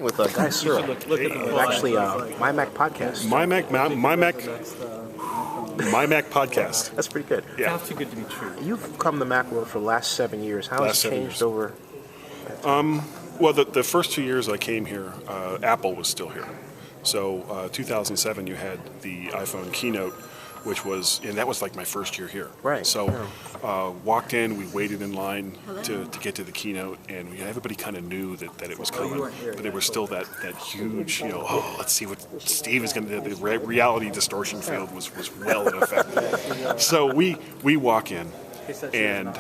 with Guy Serle. Look at the Actually, My Mac Podcast. My Mac Podcast. That's pretty good. Yeah. Sounds too good to be true. You've come to MacWorld for the last 7 years. How has Last it 7 changed years. over? Well, the first 2 years I came here, Apple was still here. So 2007, you had the iPhone keynote, and that was like my first year here. Right. So walked in, we waited in line to get to the keynote, and everybody kind of knew that it was coming, but there was still that huge, let's see what Steve is going to do. The reality distortion field was well in effect. So we walk in. And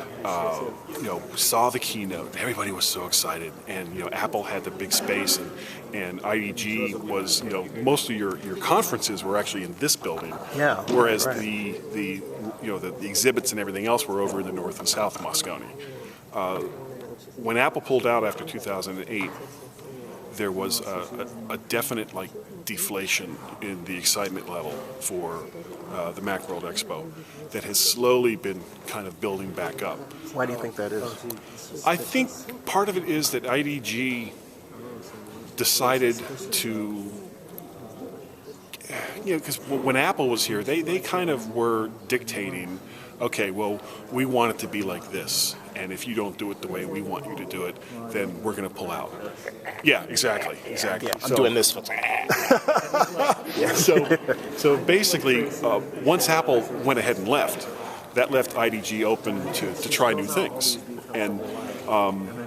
saw the keynote. Everybody was so excited, and Apple had the big space, and IDG was most of your conferences were actually in this building. Yeah. Whereas right. the exhibits and everything else were over in the north and south of Moscone. When Apple pulled out after 2008, there was a definite deflation in the excitement level for the MacWorld Expo that has slowly been kind of building back up. Why do you think that is? I think part of it is that IDG decided to, because when Apple was here, they kind of were dictating, okay, well, we want it to be like this, and if you don't do it the way we want you to do it, then we're going to pull out. Yeah, exactly. Yeah, I'm doing this. So basically, once Apple went ahead and left, that left IDG open to try new things. And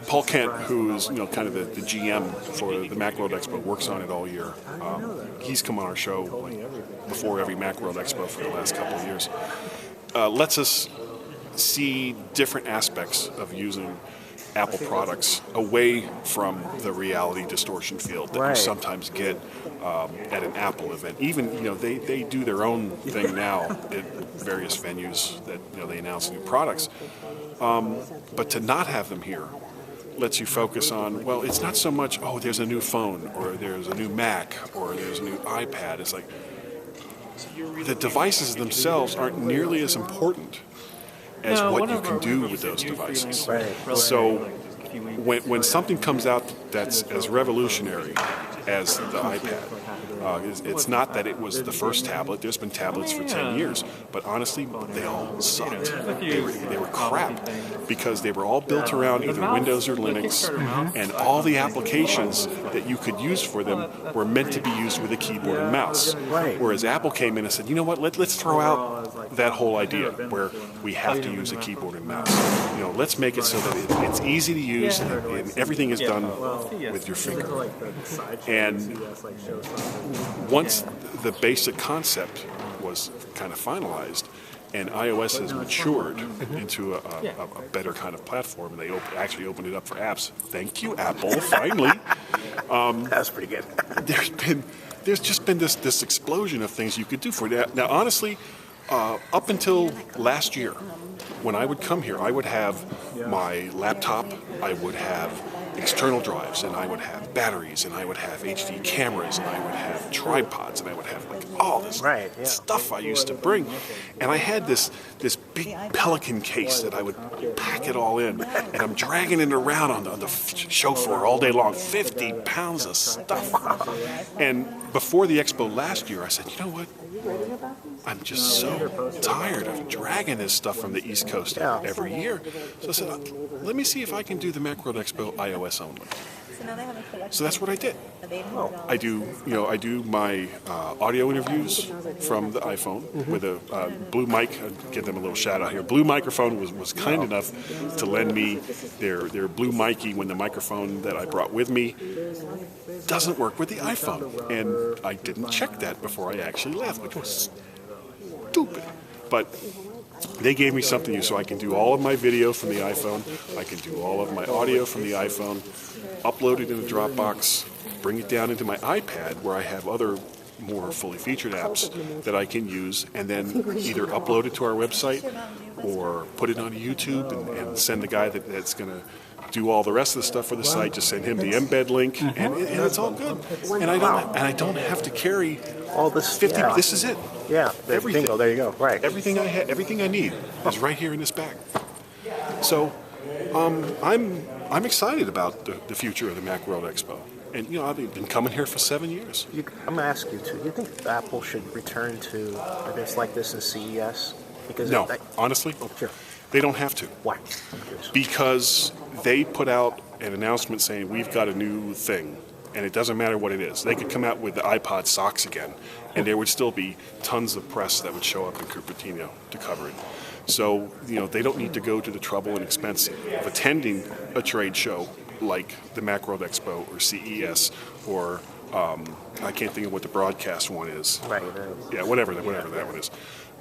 Paul Kent, who is kind of the GM for the MacWorld Expo, works on it all year. He's come on our show before every MacWorld Expo for the last couple of years. Lets us see different aspects of using Apple products away from the reality distortion field that you sometimes get at an Apple event. Even they do their own thing now at various venues that they announce new products. But to not have them here lets you focus on, well, it's not so much, there's a new phone or there's a new Mac or there's a new iPad. It's like the devices themselves aren't nearly as important as what you can do with those devices. Right. So when something comes out that's as revolutionary as the iPad, it's not that it was the first tablet. There's been tablets for 10 years, but honestly, they all sucked. They were crap because they were all built around either Windows or Linux, and all the applications that you could use for them were meant to be used with a keyboard and mouse. Right. Whereas Apple came in and said, you know what, let's throw out that whole idea where we have to use a keyboard and mouse. Let's make it so that it's easy to use and everything is done with your finger. And once the basic concept was kind of finalized and iOS has matured into a better kind of platform, and they actually opened it up for apps. Thank you, Apple, finally. That's pretty good. There's just been this explosion of things you could do for it. Now, honestly, up until last year, when I would come here, I would have my laptop, I would have external drives, and I would have batteries, and I would have HD cameras, and I would have tripods, and I would have all this stuff I used to bring. And I had this big Pelican case that I would pack it all in, and I'm dragging it around on the show floor all day long, 50 pounds of stuff. And before the expo last year, I said, you know what? I'm just so tired of dragging this stuff from the East Coast every year. So I said, let me see if I can do the MacWorld Expo iOS only. So that's what I did. I do my audio interviews from the iPhone with a Blue mic. I'll give them a little shout out here. Blue Microphone was kind enough to lend me their Blue Mikey when the microphone that I brought with me doesn't work with the iPhone. And I didn't check that before I actually left, which was stupid. But they gave me something so I can do all of my video from the iPhone. I can do all of my audio from the iPhone, upload it in a Dropbox, bring it down into my iPad where I have other more fully featured apps that I can use, and then either upload it to our website or put it on YouTube and send the guy that's going to do all the rest of the stuff for the site. Just send him the embed link, and it's all good. And I don't have to carry all this 50. This is it. Yeah, everything. Bingo, there you go. Right. Everything I need is right here in this bag. So I'm excited about the future of the MacWorld Expo. And I've been coming here for 7 years. I'm going to ask you too. Do you think Apple should return to events like this in CES? Because No, honestly, sure. they don't have to. Why? I'm curious. Because they put out an announcement saying we've got a new thing, and it doesn't matter what it is. They could come out with the iPod socks again, and there would still be tons of press that would show up in Cupertino to cover it. So, they don't need to go to the trouble and expense of attending a trade show like the MacWorld Expo or CES or I can't think of what the broadcast one is. Right. Yeah, whatever that one is.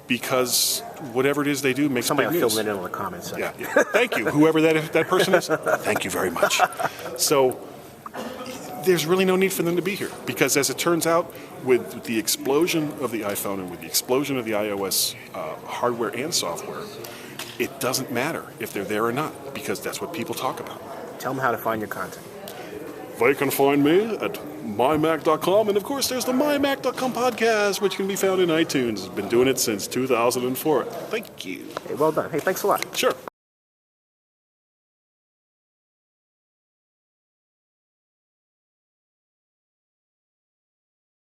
Because whatever it is they do makes Somebody big will news. fill it in the comments section. Yeah. Thank you, whoever that person is. Thank you very much. So there's really no need for them to be here because, as it turns out, with the explosion of the iPhone and with the explosion of the iOS hardware and software, it doesn't matter if they're there or not because that's what people talk about. Tell them how to find your content. They can find me at mymac.com, and of course there's the mymac.com podcast, which can be found in iTunes. I've been doing it since 2004. Thank you. Hey, well done. Hey, thanks a lot. Sure.